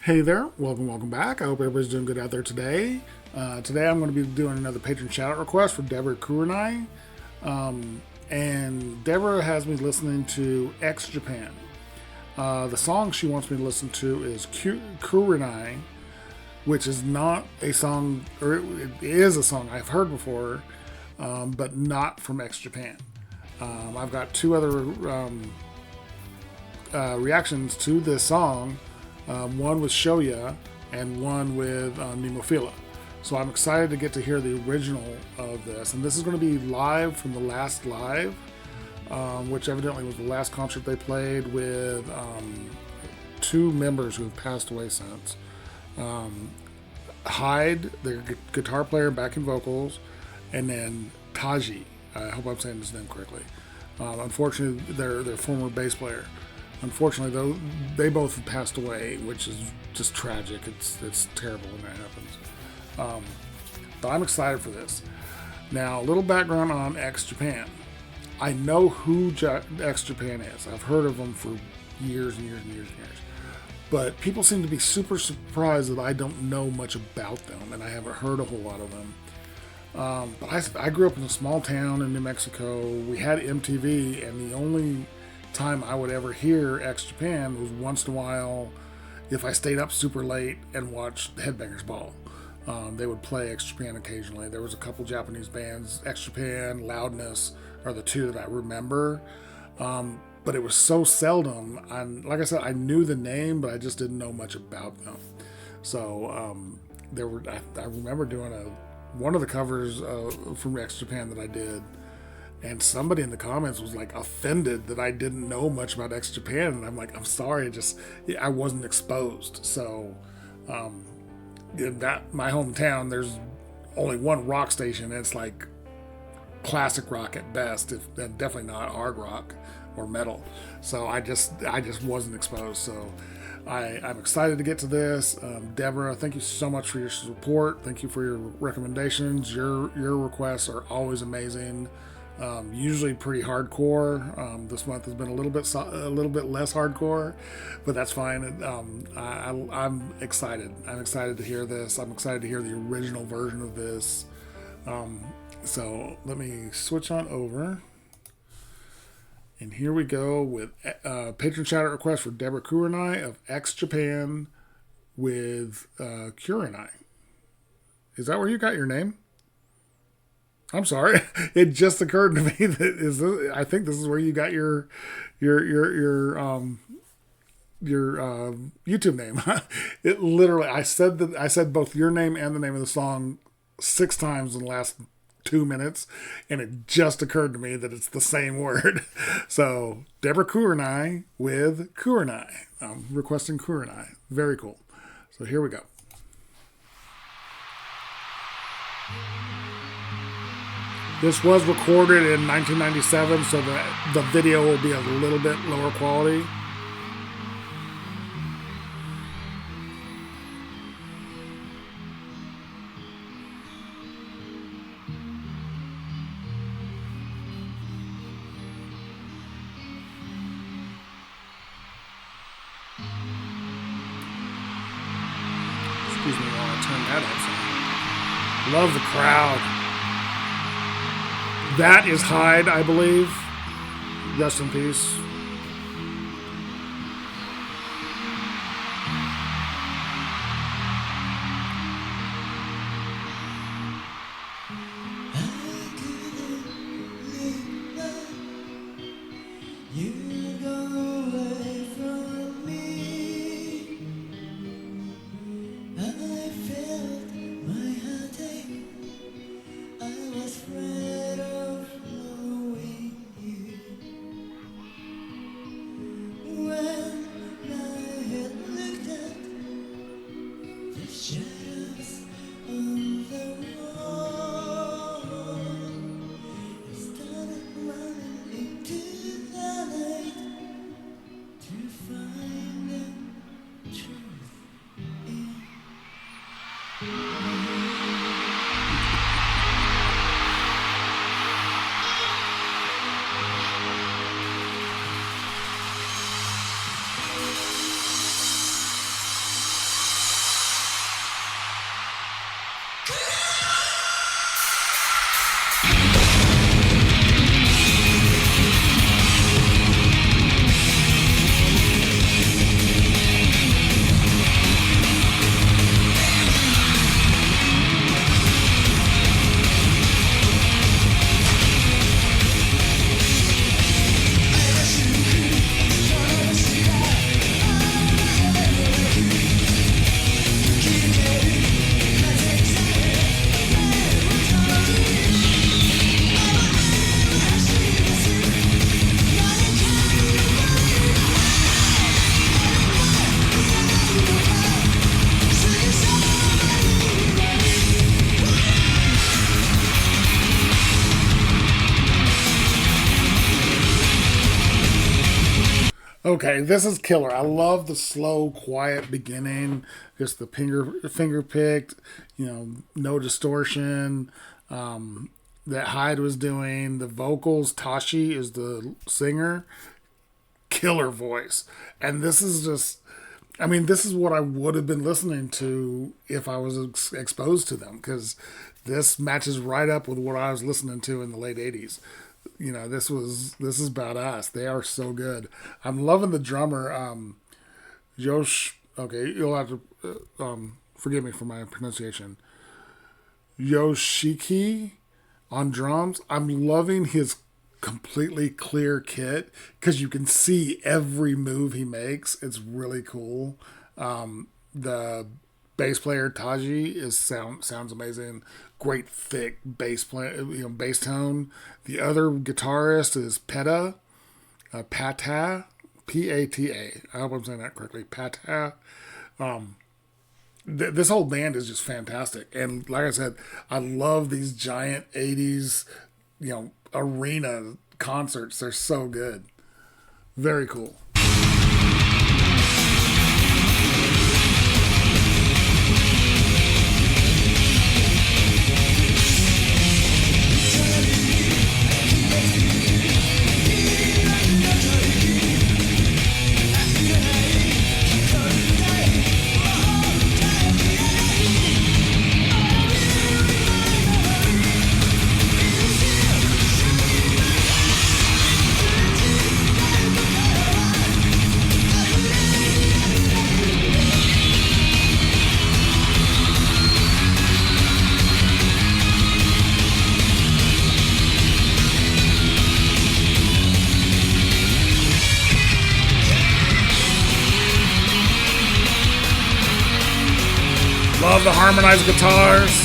Hey there, welcome back. I hope everybody's doing good out there today. Today I'm going to be doing another patron shout-out request for Deborah Kurenai. And Deborah has me listening to X Japan. The song she wants me to listen to is Kurenai, which is not a song, or it is a song I've heard before, but not from X Japan. I've got two other reactions to this song. One with Shoya and one with Nemophila. So I'm excited to get to hear the original of this. And this is going to be live from the last live, which evidently was the last concert they played with two members who have passed away since. Hyde, their guitar player, backing vocals, and then Taji. I hope I'm saying his name correctly. Unfortunately, their former bass player. Unfortunately, though, they both have passed away, which is just tragic. It's terrible when that happens. But I'm excited for this. Now, a little background on X Japan. I know who X Japan is. I've heard of them for years and years and years and years. But people seem to be super surprised that I don't know much about them, and I haven't heard a whole lot of them. But I grew up in a small town in New Mexico. We had MTV, and the only time I would ever hear X Japan was once in a while if I stayed up super late and watched Headbangers Ball. They would play X Japan occasionally. There was a couple Japanese bands. X Japan, Loudness are the two that I remember. But it was so seldom. Like I said, I knew the name, but I just didn't know much about them. So I remember doing one of the covers from X Japan that I did. And somebody in the comments was like offended that I didn't know much about X Japan, and I'm like, I'm sorry, I wasn't exposed. So, in my hometown, there's only one rock station, and it's like classic rock at best, and definitely not hard rock or metal. So I just wasn't exposed. So I'm excited to get to this. Deborah, thank you so much for your support. Thank you for your recommendations. Your requests are always amazing. Usually pretty hardcore. This month has been a little bit less hardcore, but that's fine. I'm excited. I'm excited to hear this. I'm excited to hear the original version of this. So let me switch on over, and here we go with patron shout out request for Deborah Kurenai of X Japan with Kurenai. Is that where you got your name? I'm sorry. It just occurred to me that I think this is where you got your YouTube name. It literally, I said both your name and the name of the song 6 times in the last 2 minutes, and it just occurred to me that it's the same word. So Deborah Kurenai with Kurenai, requesting Kurenai. Very cool. So here we go. This was recorded in 1997, so the video will be a little bit lower quality. Excuse me while I turn that up. Love the crowd. That is Hyde, I believe. Rest in peace. Okay, this is killer. I love the slow, quiet beginning. Just the finger picked, no distortion. That Hyde was doing the vocals. Tashi is the singer. Killer voice, and this is just. I mean, this is what I would have been listening to if I was exposed to them, because this matches right up with what I was listening to in the late '80s. This is badass. They are so good. I'm loving the drummer, Yosh. Okay, you'll have to forgive me for my pronunciation. Yoshiki on drums. I'm loving his completely clear kit because you can see every move he makes. It's really cool. The bass player Taji sounds amazing. Great thick bass tone. The other guitarist is Pata, Pata. I hope I'm saying that correctly. Pata. This whole band is just fantastic, and like I said, I love these giant '80s, arena concerts. They're so good. Very cool. Love the harmonized guitars.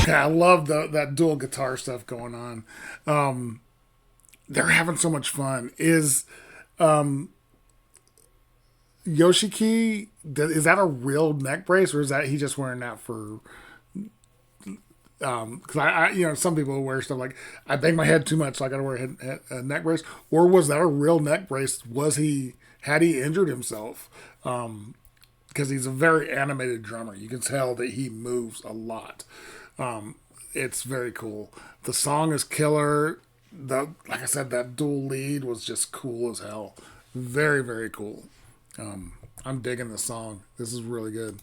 Okay, I love that dual guitar stuff going on. They're having so much fun. Is Yoshiki, is that a real neck brace, or is that he just wearing that for? Because some people wear stuff like I bang my head too much, so I got to wear a neck brace. Or was that a real neck brace? Had he injured himself? Because he's a very animated drummer. You can tell that he moves a lot. It's very cool. The song is killer. Like I said, that dual lead was just cool as hell. Very, very cool. I'm digging the song. This is really good.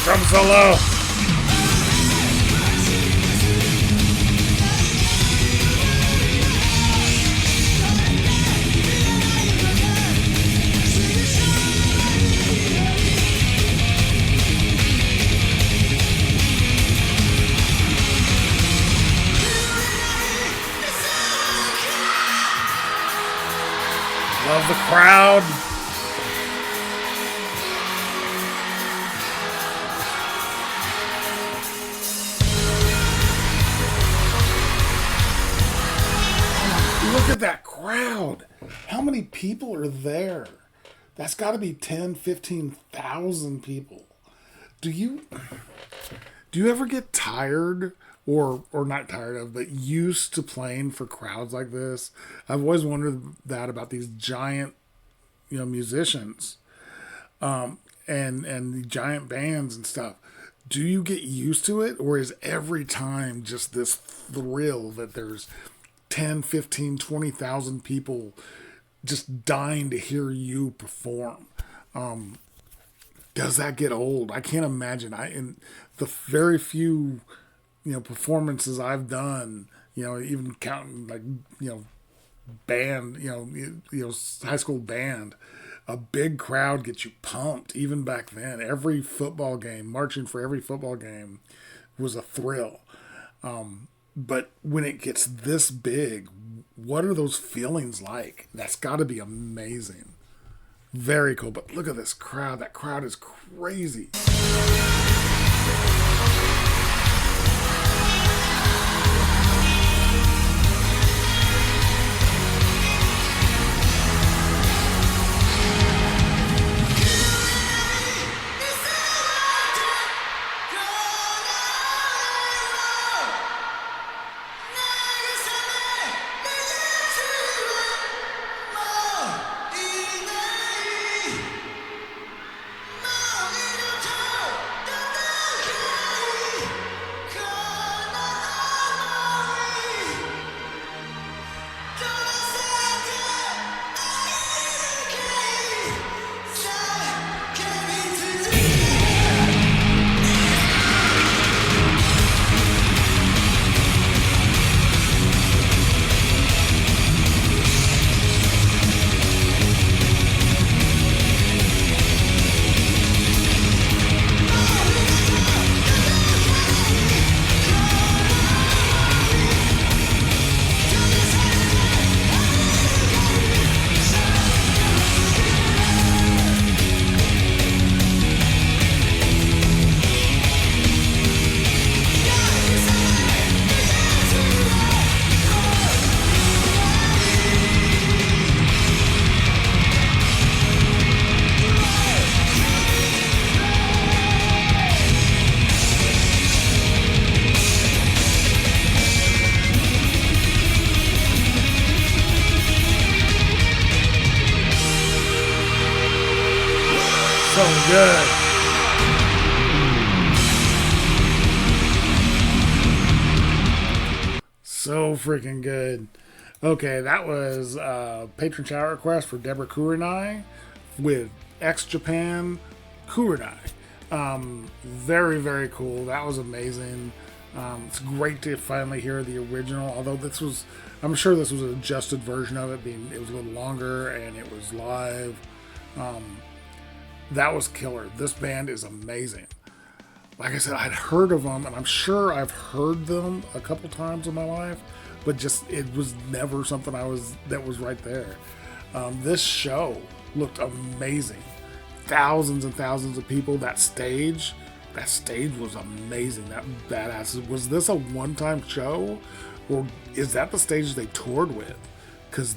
Drum solo. Love the crowd. Look at that crowd. How many people are there? That's got to be 10, 15,000 people. Do you ever get tired or not tired of, but used to playing for crowds like this? I've always wondered that about these giant, musicians, and the giant bands and stuff. Do you get used to it, or is every time just this thrill that there's 10, 15, 20,000 people just dying to hear you perform? Does that get old? I can't imagine. In the very few, performances I've done, even counting like, band, high school band, a big crowd gets you pumped. Even back then, every football game, marching for every football game was a thrill. But when it gets this big, what are those feelings like? That's got to be amazing. Very cool. But look at this crowd. That crowd is crazy. So good. So freaking good. Okay, that was patron shout request for Deborah Kurenai with X Japan Kurenai. Very, very cool. That was amazing. It's great to finally hear the original, although I'm sure this was an adjusted version of it, it was a little longer and it was live. That was killer. This band is amazing. Like I said, I'd heard of them, and I'm sure I've heard them a couple times in my life, but just it was never something that was right there. This show looked amazing. Thousands and thousands of people. That stage was amazing. That badass. Was this a one-time show, or is that the stage they toured with? Because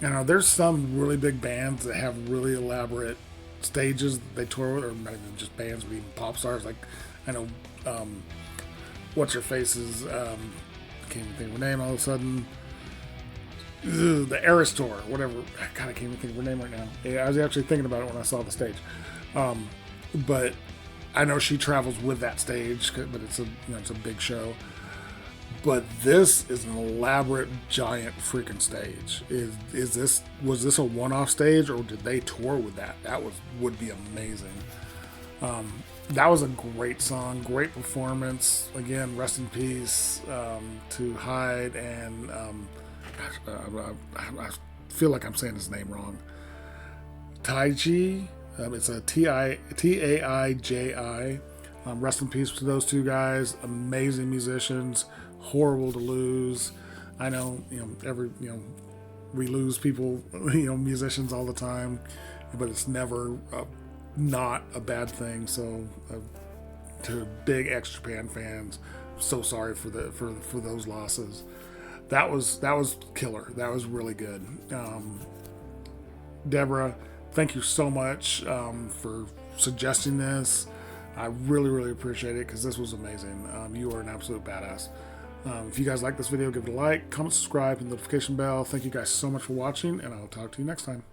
there's some really big bands that have really elaborate stages that they tour with, or not even just bands, but even pop stars. Like, I know, what's her face's, I can't even think of her name all of a sudden. The Eras Tour, whatever. God, I can't even think of her name right now. Yeah, I was actually thinking about it when I saw the stage. But I know she travels with that stage, but it's a big show. But this is an elaborate, giant freaking stage. Was this a one-off stage, or did they tour with that? That would be amazing. That was a great song, great performance. Again, rest in peace to Hyde and I feel like I'm saying his name wrong. Taiji. It's a Taiji. Rest in peace to those two guys. Amazing musicians. Horrible to lose. I know, we lose people, musicians all the time, but it's never not a bad thing. So, to big X Japan fans, so sorry for those losses. That was killer. That was really good. Deborah, thank you so much for suggesting this. I really, really appreciate it because this was amazing. You are an absolute badass. If you guys like this video, give it a like, comment, subscribe, and notification bell. Thank you guys so much for watching, and I'll talk to you next time.